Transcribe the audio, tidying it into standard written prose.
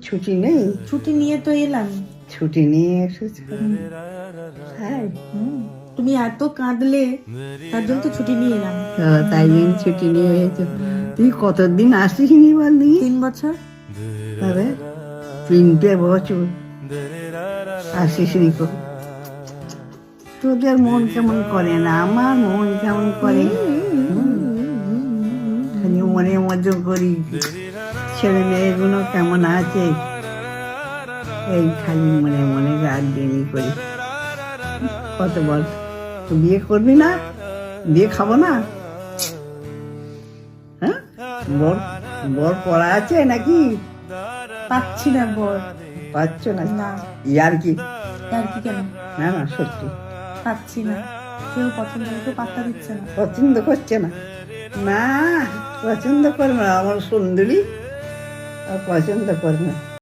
ছুটি নেই? ছুটি নিয়ে তো এলাম। ছুটি নিয়ে এসেছো? হ্যাঁ। তুমি এত কাঁদলে, তার জন্য তো ছুটি নিয়ে এলাম। তাই জন্য ছুটি নিয়ে এসেছো। তুই কতদিন আসিসনি বলনি? 3 বছর। তবে 3টে বছর আসিসনি কো। তোদের মন কেমন করে না, আমার মন কেমন করে। খালি মনের মধ্যে করি ছেলে মেয়েগুলো কেমন আছে, এই খালি মনে মনে গার্জেনই করি। কত বল, তো বিয়ে করবি না? বিয়ে খাবো না? হ্যাঁ, বর বর পড়া আছে নাকি? পাচ্ছি না বর। পাচ্ছ না? না। ইয়ার কি? আর কি কেন? না না, সত্যি পাচ্ছি না, কেউ পছন্দ কেউ পাত্তা দিচ্ছে না। পছন্দ করছে না? না, পছন্দ করবে না, আমার সুন্দরী আর পছন্দ করবে না।